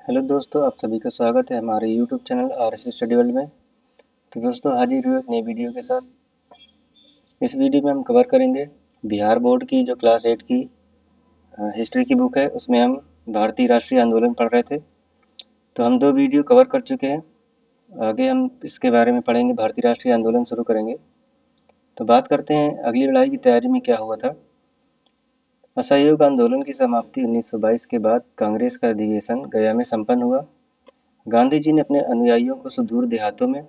Hello दोस्तों, आप सभी का स्वागत है हमारे YouTube channel RS study world में। तो दोस्तों हाजिर हुए एक नई वीडियो के साथ। इस वीडियो में हम कवर करेंगे बिहार बोर्ड की जो क्लास 8 की हिस्ट्री की बुक है, उसमें हम भारतीय राष्ट्रीय आंदोलन पढ़ रहे थे। तो हम 2 वीडियो कवर कर चुके हैं। आगे हम इसके बारे में पढ़ेंगे, भारतीय राष्ट्रीय आंदोलन शुरू करेंगे। तो बात करते हैं अगली लड़ाई की तैयारी में क्या हुआ था। असहयोग आंदोलन की समाप्ति 1922 के बाद कांग्रेस का अधिवेशन गया में संपन्न हुआ। गांधी जी ने अपने अनुयायियों को सुदूर देहातों में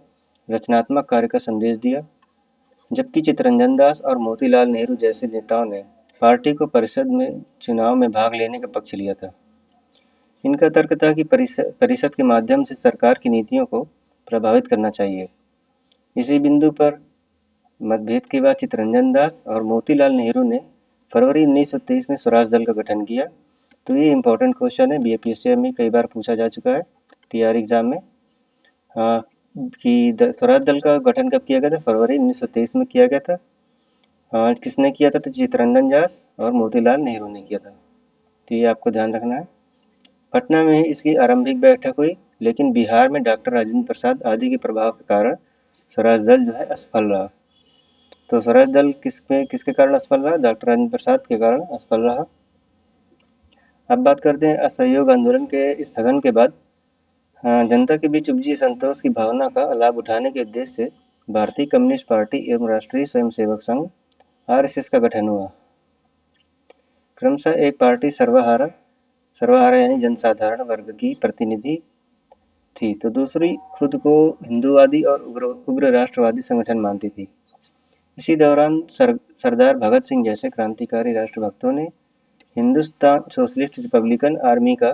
रचनात्मक कार्य का संदेश दिया, जबकि चित्तरंजन दास और मोतीलाल नेहरू जैसे नेताओं ने पार्टी को परिषद में चुनाव में भाग लेने का पक्ष लिया था। इनका तर्क था कि परिषद के माध्यम से सरकार की नीतियों को प्रभावित करना चाहिए। इसी बिंदु पर मतभेद के बाद चित्तरंजन दास और मोतीलाल नेहरू ने फरवरी 1923 में स्वराज दल का गठन किया। तो ये इम्पोर्टेंट क्वेश्चन है, बीएपीएससी में कई बार पूछा जा चुका है टीआर एग्जाम में। हाँ, कि स्वराज दल का गठन कब किया गया था? फरवरी 1923 में किया गया था। हाँ, किसने किया था? तो चित्तरंजन दास और मोतीलाल नेहरू ने किया था। तो ये आपको ध्यान रखना है। पटना में ही इसकी आरंभिक बैठक हुई, लेकिन बिहार में डॉक्टर राजेंद्र प्रसाद आदि के प्रभाव के कारण स्वराज दल जो है असफल रहा। तो स्वराज दल किसके कारण असफल रहा? डॉक्टर राजेंद्र प्रसाद के कारण असफल रहा। अब बात करते हैं असहयोग आंदोलन के स्थगन के बाद जनता के बीच उपजी संतोष की भावना का लाभ उठाने के उद्देश्य से भारतीय कम्युनिस्ट पार्टी एवं राष्ट्रीय स्वयंसेवक संघ आरएसएस का गठन हुआ। क्रमशः एक पार्टी सर्वहारा यानी जनसाधारण वर्ग की प्रतिनिधि थी, तो दूसरी खुद को हिंदूवादी और उग्र राष्ट्रवादी संगठन मानती थी। इसी दौरान सरदार भगत सिंह जैसे क्रांतिकारी राष्ट्रभक्तों ने हिंदुस्तान सोशलिस्ट रिपब्लिकन आर्मी का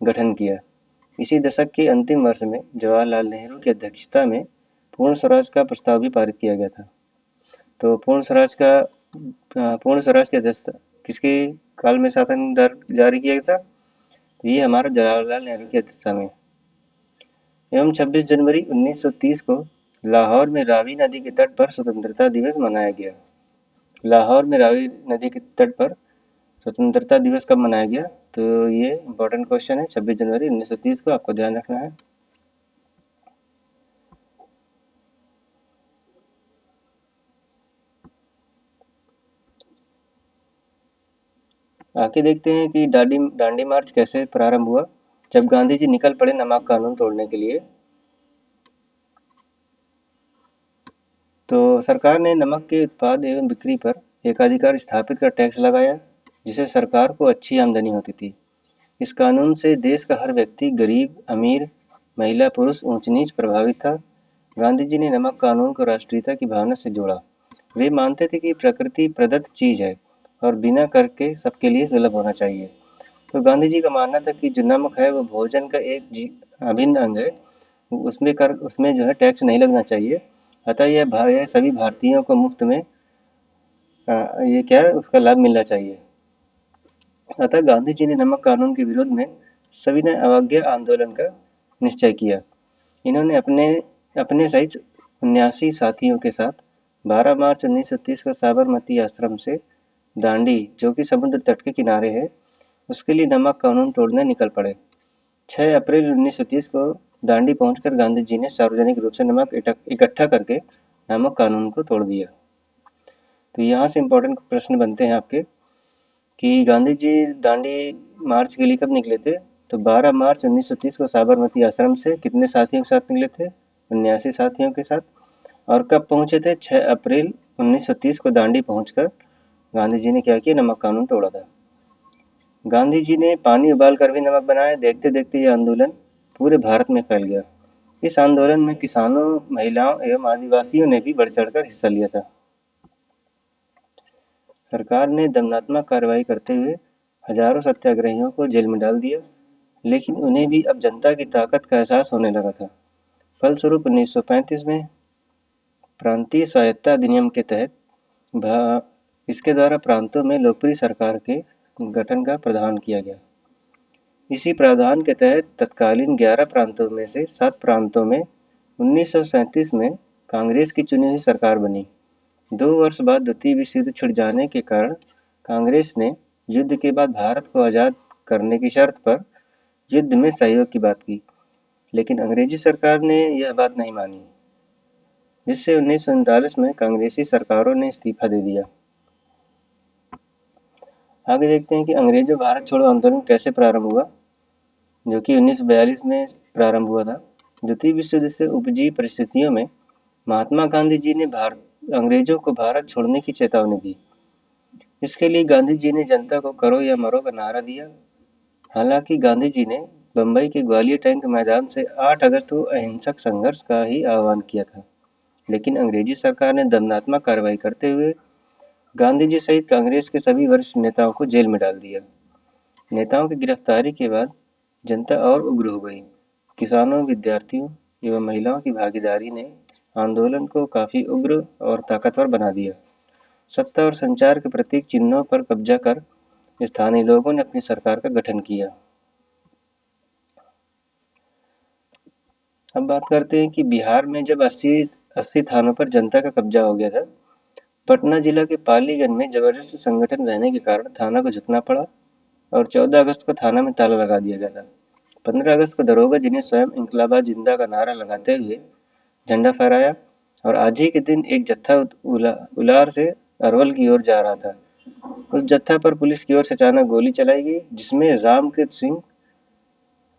गठन किया। इसी दशक के अंतिम वर्ष में जवाहरलाल नेहरू की अध्यक्षता में पूर्ण स्वराज का प्रस्ताव भी पारित किया गया था। तो पूर्ण स्वराज की अध्यक्षता किसके काल में शासन जारी किया गया था? ये हमारा जवाहरलाल नेहरू की अध्यक्षता में। एवं 26 जनवरी 1930 को लाहौर में रावी नदी के तट पर स्वतंत्रता दिवस मनाया गया। लाहौर में रावी नदी के तट पर स्वतंत्रता दिवस कब मनाया गया? तो ये इम्पोर्टेंट क्वेश्चन है, 26 जनवरी 1930 को आपको ध्यान रखना है। आगे देखते हैं कि दांडी मार्च कैसे प्रारंभ हुआ। जब गांधी जी निकल पड़े नमक कानून तोड़ने के लिए, तो सरकार ने नमक के उत्पाद एवं बिक्री पर एकाधिकार स्थापित कर टैक्स लगाया, जिससे सरकार को अच्छी आमदनी होती थी। इस कानून से देश का हर व्यक्ति, गरीब अमीर, महिला पुरुष, ऊंच नीच प्रभावित था। गांधी जी ने नमक कानून को राष्ट्रीयता की भावना से जोड़ा। वे मानते थे कि प्रकृति प्रदत्त चीज है और बिना कर के सबके लिए सुलभ होना चाहिए। तो गांधी जी का मानना था कि जो नमक है वो भोजन का एक अभिन्न अंग है, उसमें जो है टैक्स नहीं लगना चाहिए। अतः यह सभी भारतीयों को मुफ्त में ये क्या है, उसका लाभ मिलना चाहिए। अतः गांधी जी ने नमक कानून के विरोध में सविनय अवज्ञा आंदोलन का निश्चय किया। इन्होंने अपने अपने सहित 79 साथियों के साथ 12 मार्च 1930 को साबरमती आश्रम से दांडी, जो कि समुद्र तट के किनारे है, उसके लिए नमक कानून तोड़ने निकल पड़े। 6 अप्रैल 1930 को दांडी पहुंचकर गांधी जी ने सार्वजनिक रूप से नमक इकट्ठा करके नमक कानून को तोड़ दिया। तो यहाँ से इम्पोर्टेंट प्रश्न बनते हैं आपके कि गांधी जी दांडी मार्च के लिए कब निकले थे? तो 12 मार्च 1930 को साबरमती आश्रम से कितने साथियों के साथ निकले थे? 79 साथियों के साथ। और कब पहुंचे थे? 6 अप्रैल 1930 को दांडी पहुंचकर गांधी जी ने क्या किया? नमक कानून तोड़ा था। गांधी जी ने पानी उबाल कर भी नमक बनाया। देखते देखते यह आंदोलन पूरे भारत में फैल गया। इस आंदोलन में किसानों, महिलाओं एवं आदिवासियों ने भी बढ़ चढ़कर हिस्सा लिया था। सरकार ने दंडात्मक कार्रवाई करते हुए हजारों सत्याग्रहियों को जेल में डाल दिया, लेकिन उन्हें भी अब जनता की ताकत का एहसास होने लगा था। फलस्वरूप 1935 में प्रांतीय स्वायत्तता अधिनियम के तहत इसके द्वारा प्रांतों में लोकप्रिय सरकार के गठन का प्रावधान किया गया। इसी प्रावधान के तहत तत्कालीन 11 प्रांतों में से 7 प्रांतों में 1937 में कांग्रेस की चुनी हुई सरकार बनी। 2 वर्ष बाद द्वितीय विश्व युद्ध छिड़ जाने के कारण कांग्रेस ने युद्ध के बाद भारत को आज़ाद करने की शर्त पर युद्ध में सहयोग की बात की, लेकिन अंग्रेजी सरकार ने यह बात नहीं मानी, जिससे 1939 में कांग्रेसी सरकारों ने इस्तीफा दे दिया। आगे देखते हैं कि अंग्रेजों भारत छोड़ो आंदोलन कैसे प्रारंभ हुआ, जो कि 1942 में प्रारंभ हुआ था। द्वितीय विश्व युद्ध से उपजी परिस्थितियों में महात्मा गांधी जी ने अंग्रेजों को भारत छोड़ने की चेतावनी दी। इसके लिए गांधी जी ने जनता को करो या मरो का नारा दिया। हालांकि गांधी जी ने बंबई के ग्वालियर टैंक मैदान से 8 अगस्त को अहिंसक संघर्ष का ही आह्वान किया था, लेकिन अंग्रेजी सरकार ने दंडात्मक कार्रवाई करते हुए गांधी जी सहित कांग्रेस के सभी वरिष्ठ नेताओं को जेल में डाल दिया। नेताओं की गिरफ्तारी के बाद जनता और उग्र हो गई। किसानों, विद्यार्थियों एवं महिलाओं की भागीदारी ने आंदोलन को काफी उग्र और ताकतवर बना दिया। सत्ता और संचार के प्रतीक चिन्हों पर कब्जा कर स्थानीय लोगों ने अपनी सरकार का गठन किया। अब बात करते हैं कि बिहार में जब 80 थानों पर जनता का कब्जा हो गया था, पटना जिला के पालीगंज में जबरदस्त संगठन रहने के कारण थाना को झुकना पड़ा और 14 अगस्त को थाना में ताला लगा दिया गया था। 15 अगस्त को दरोगा जी ने स्वयं इंकलाबाद जिंदा का नारा लगाते हुए झंडा फहराया और आज ही के दिन एक जत्था उलार से अरवल की ओर जा रहा था। उस जत्था पर पुलिस की ओर से अचानक गोली चलाई गई, जिसमें रामकृत सिंह,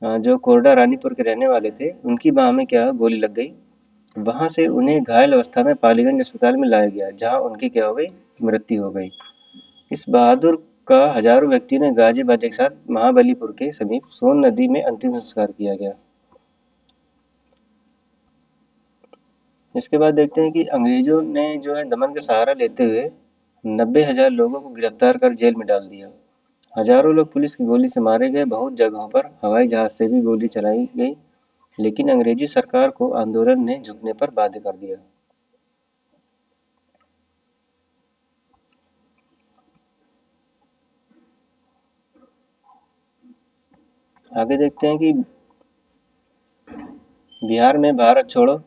जो कोरडा रानीपुर के रहने वाले थे, उनकी बाह में क्या गोली लग गई। वहां से उन्हें घायल अवस्था में पालीगंज अस्पताल में लाया गया, जहां उनकी क्या हो गई, मृत्यु हो गई। इस बहादुर का हजारों व्यक्तियों ने गाजे बाजे के साथ महाबलीपुर के समीप सोन नदी में अंतिम संस्कार किया गया। इसके बाद देखते हैं कि अंग्रेजों ने जो है दमन का सहारा लेते हुए 90,000 लोगों को गिरफ्तार कर जेल में डाल दिया। हजारों लोग पुलिस की गोली से मारे गए। बहुत जगहों पर हवाई जहाज से भी गोली चलाई गई, लेकिन अंग्रेजी सरकार को आंदोलन ने झुकने पर बाध्य कर दिया। आगे देखते हैं कि बिहार में भारत छोड़ो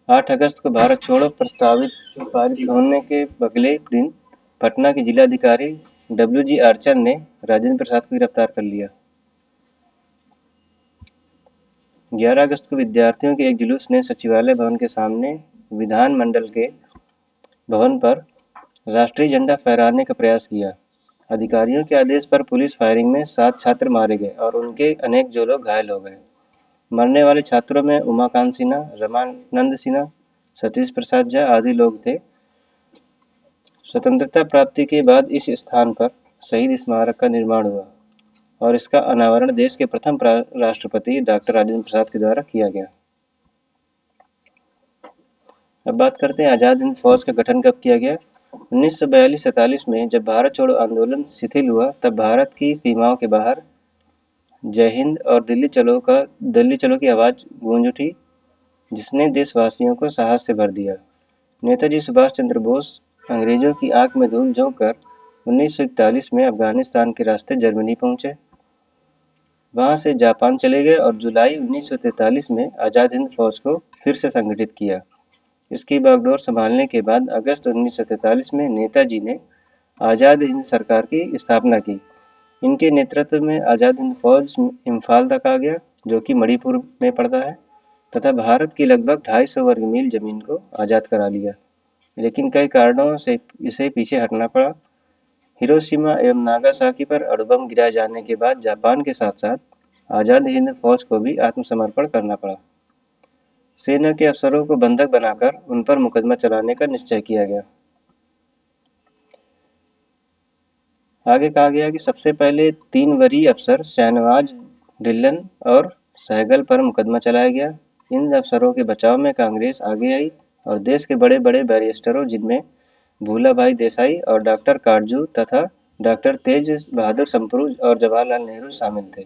8 अगस्त को भारत छोड़ो प्रस्तावित पारित होने के अगले दिन पटना के जिलाधिकारी WG आर्चर ने राजेंद्र प्रसाद को गिरफ्तार कर लिया। 11 अगस्त को विद्यार्थियों के एक जुलूस ने सचिवालय भवन के सामने विधान मंडल के भवन पर राष्ट्रीय झंडा फहराने का प्रयास किया। अधिकारियों के आदेश पर पुलिस फायरिंग में 7 छात्र मारे गए और उनके अनेक जो लोग घायल हो गए। मरने वाले छात्रों में उमाकांत सिन्हा, रमानंद सिन्हा, सतीश प्रसाद झा आदि लोग थे। स्वतंत्रता प्राप्ति के बाद इस स्थान पर शहीद स्मारक का निर्माण हुआ और इसका अनावरण देश के प्रथम राष्ट्रपति डॉक्टर राजेंद्र प्रसाद के द्वारा किया गया। अब बात करते हैं आज़ाद हिंद फौज का गठन कब किया गया। 1942-47 में जब भारत छोड़ो आंदोलन शिथिल हुआ, तब भारत की सीमाओं के बाहर जय हिंद और दिल्ली चलो की आवाज गूंज उठी, जिसने देशवासियों को साहस से भर दिया। नेताजी सुभाष चंद्र बोस अंग्रेजों की आंख में धूल झोंक कर 1941 में अफगानिस्तान के रास्ते जर्मनी पहुंचे। वहां से जापान चले गए और जुलाई 1943 में आज़ाद हिंद फौज को फिर से संगठित किया। इसकी बागडोर संभालने के बाद अगस्त 1943 में नेताजी ने आज़ाद हिंद सरकार की स्थापना की। इनके नेतृत्व में आज़ाद हिंद फौज इम्फाल तक आ गया, जो कि मणिपुर में पड़ता है, तथा भारत की लगभग 250 वर्ग मील जमीन को आज़ाद करा लिया। लेकिन कई कारणों से इसे पीछे हटना पड़ा। हिरोशिमा एवं नागासाकी पर अणुबम गिराए जाने के बाद जापान के साथ साथ आज़ाद हिंद फौज को भी आत्मसमर्पण करना पड़ा। सेना के अफसरों को बंधक बनाकर उन पर मुकदमा चलाने का निश्चय किया गया। आगे कहा गया कि सबसे पहले 3 वरीय अफसर शहनवाज, ढिल्लन और सहगल पर मुकदमा चलाया गया। इन अफसरों के बचाव में कांग्रेस आगे आई और देश के बड़े बड़े बैरिस्टरों, जिनमें भूलाभाई देसाई और डॉक्टर काटजू तथा डॉक्टर तेज बहादुर संप्रू और जवाहरलाल नेहरू शामिल थे,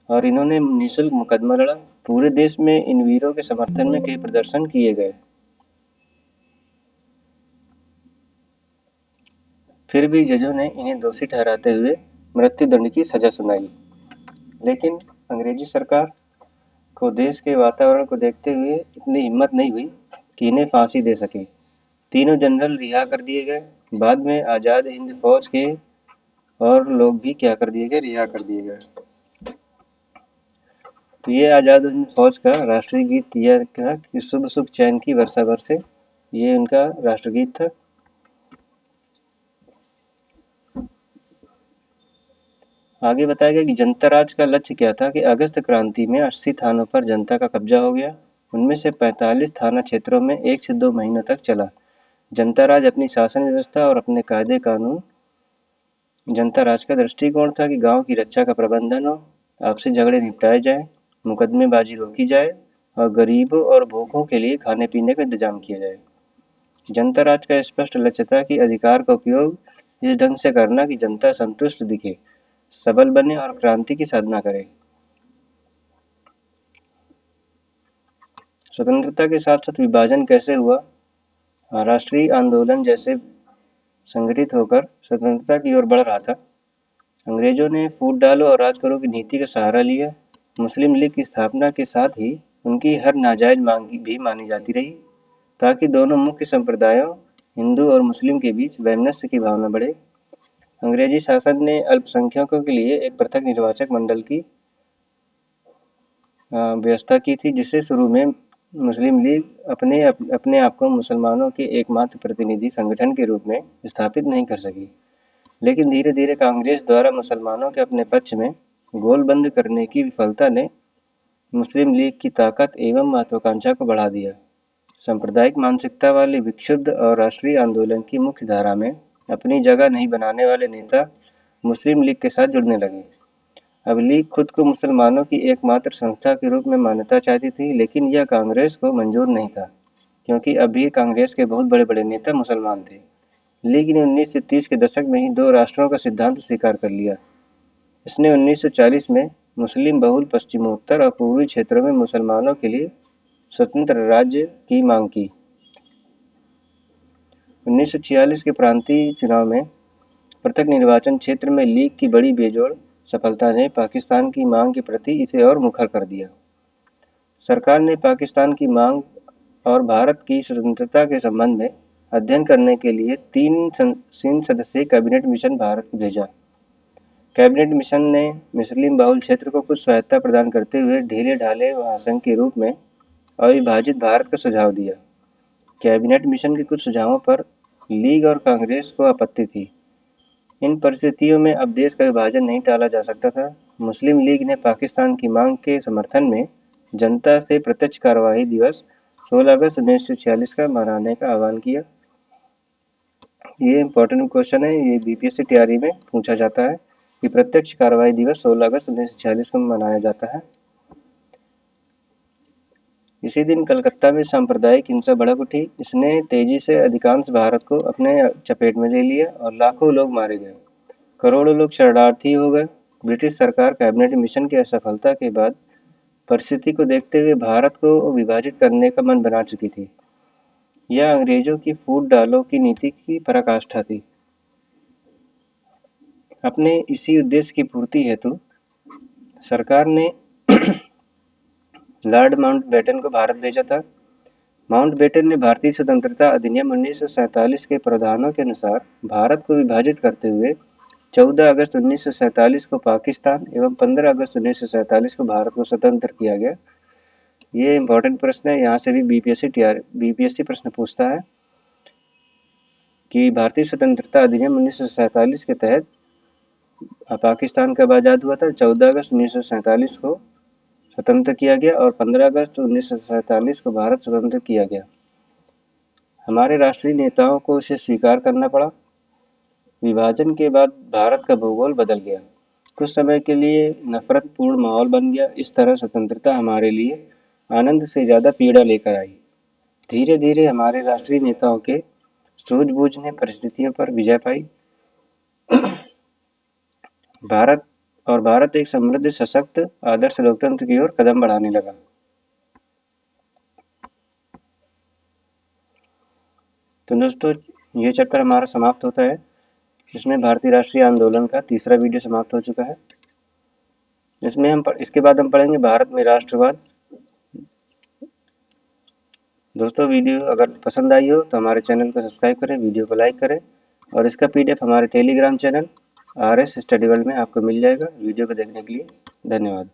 और इन्होंने निःशुल्क मुकदमा लड़ा। पूरे देश में इन वीरों के समर्थन में कई प्रदर्शन किए गए। फिर भी जजों ने इन्हें दोषी ठहराते हुए मृत्युदंड की सजा सुनाई। लेकिन अंग्रेजी सरकार को देश के वातावरण को देखते हुए इतनी हिम्मत नहीं हुई कि इन्हें फांसी दे सके। तीनों जनरल रिहा कर दिए गए। बाद में आज़ाद हिंद फौज के और लोग भी क्या कर दिए गए, रिहा कर दिए गए। तो ये आज़ाद हिंद फौज का राष्ट्रीय गीत यह था कि शुभ शुभ चैन की वर्षा बरसे, ये उनका राष्ट्रगीत था। आगे बताया गया कि जनता राज का लक्ष्य क्या था कि अगस्त क्रांति में 80 थानों पर जनता का कब्जा हो गया। उनमें से 45 थाना क्षेत्रों में 1 से 2 महीनों तक चला। जनता राज अपनी शासन व्यवस्था और अपने कायदे कानून, जनता राज का दृष्टिकोण था कि गांव की रक्षा का प्रबंधन हो, आपसी झगड़े निपटाए जाएं, मुकदमेबाजी रोकी जाए और गरीबों और भूखों के लिए खाने पीने का इंतजाम किया जाए। जनता राज का स्पष्ट लक्ष्य था कि अधिकार का उपयोग इस ढंग से करना कि जनता संतुष्ट दिखे, सबल बने और क्रांति की साधना करे। स्वतंत्रता के साथ साथ विभाजन कैसे हुआ? राष्ट्रीय आंदोलन जैसे संगठित होकर स्वतंत्रता की ओर बढ़ रहा था। अंग्रेजों ने फूट डालो और राज करो की नीति का सहारा लिया। मुस्लिम लीग की स्थापना के साथ ही उनकी हर नाजायज मांग भी मानी जाती रही, ताकि दोनों मुख्य संप्रदायों हिंदू और मुस्लिम के बीच वैमनस्य की भावना बढ़े। अंग्रेजी शासन ने अल्पसंख्यकों के लिए एक पृथक निर्वाचक मंडल की व्यवस्था की थी, जिसे शुरू में मुस्लिम लीग अपने आप को मुसलमानों के एकमात्र प्रतिनिधि संगठन के रूप में स्थापित नहीं कर सकी। लेकिन धीरे धीरे कांग्रेस द्वारा मुसलमानों के अपने पक्ष में गोलबंद करने की विफलता ने मुस्लिम लीग की ताकत एवं महत्वाकांक्षा को बढ़ा दिया। सांप्रदायिक मानसिकता वाले विक्षुब्ध और राष्ट्रीय आंदोलन की मुख्य धारा में अपनी जगह नहीं बनाने वाले नेता मुस्लिम लीग के साथ जुड़ने लगे। अब लीग खुद को मुसलमानों की एकमात्र संस्था के रूप में मान्यता चाहती थी, लेकिन यह कांग्रेस को मंजूर नहीं था, क्योंकि अभी कांग्रेस के बहुत बड़े बड़े नेता मुसलमान थे। लीग ने 1930 के दशक में ही 2 राष्ट्रों का सिद्धांत स्वीकार कर लिया। इसने 1940 में मुस्लिम बहुल पश्चिमोत्तर और पूर्वी क्षेत्रों में मुसलमानों के लिए स्वतंत्र राज्य की मांग की। 1946 के प्रांतीय चुनाव में पृथक निर्वाचन क्षेत्र में लीग की बड़ी बेजोड़ सफलता ने पाकिस्तान की मांग के प्रति इसे और मुखर कर दिया। सरकार ने पाकिस्तान की मांग और भारत की स्वतंत्रता के संबंध में अध्ययन करने के लिए 3 सदस्यीय कैबिनेट मिशन भारत को भेजा। कैबिनेट मिशन ने मुस्लिम बहुल क्षेत्र को कुछ सहायता प्रदान करते हुए ढीले ढाले महासंघ के रूप में अविभाजित भारत का सुझाव दिया। कैबिनेट मिशन के कुछ सुझावों पर लीग और कांग्रेस को आपत्ति थी। इन परिस्थितियों में अब देश का विभाजन नहीं टाला जा सकता था। मुस्लिम लीग ने पाकिस्तान की मांग के समर्थन में जनता से प्रत्यक्ष कार्यवाही दिवस 16 अगस्त 1946 का मनाने का आह्वान किया। ये इम्पोर्टेंट क्वेश्चन है, ये बीपीएससी तैयारी में पूछा जाता है कि प्रत्यक्ष कार्रवाई दिवस 16 अगस्त 1946 को मनाया जाता है। इसी दिन कलकत्ता में सांप्रदायिक हिंसा भड़क उठी। इसने तेजी से अधिकांश भारत को अपने चपेट में ले लिया और लाखों लोग मारे गए, करोड़ों लोग शरणार्थी हो गए। ब्रिटिश सरकार कैबिनेट मिशन की असफलता के बाद परिस्थिति को देखते हुए भारत को विभाजित करने का मन बना चुकी थी। यह अंग्रेजों की फूट डालो की नीति की पराकाष्ठा थी। अपने इसी उद्देश्य की पूर्ति हेतु सरकार ने लॉर्ड माउंटबेटन को भारत भेजा था। माउंटबेटन ने भारतीय स्वतंत्रता अधिनियम 1947 के प्रावधानों के अनुसार भारत को विभाजित करते हुए 14 अगस्त 1947 को पाकिस्तान एवं 15 अगस्त 1947 को भारत को स्वतंत्र किया गया। ये इम्पोर्टेंट प्रश्न है, यहाँ से भी बीपीएससी प्रश्न पूछता है कि भारतीय स्वतंत्रता अधिनियम 1947 के तहत पाकिस्तान कब आज़ाद हुआ था? 14 अगस्त 1947 को स्वतंत्र किया गया और 15 अगस्त 1947 को भारत स्वतंत्र किया गया। हमारे राष्ट्रीय नेताओं को इसे स्वीकार करना पड़ा। विभाजन के बाद भारत का भूगोल बदल गया। कुछ समय के लिए नफरतपूर्ण माहौल बन गया। इस तरह स्वतंत्रता हमारे लिए आनंद से ज़्यादा पीड़ा लेकर आई। धीरे धीरे हमारे राष्ट्रीय नेताओं के सूझबूझ ने परिस्थितियों पर विजय पाई। भारत एक समृद्ध, सशक्त, आदर्श लोकतंत्र की ओर कदम बढ़ाने लगा। तो दोस्तों, ये चैप्टर हमारा समाप्त होता है। इसमें भारतीय राष्ट्रीय आंदोलन का तीसरा वीडियो समाप्त हो चुका है। इसके बाद हम पढ़ेंगे भारत में राष्ट्रवाद। दोस्तों, वीडियो अगर पसंद आई हो तो हमारे चैनल को सब्सक्राइब करें, वीडियो को लाइक करें और इसका पीडीएफ हमारे Telegram channel RS study world में आपको मिल जाएगा। वीडियो को देखने के लिए धन्यवाद।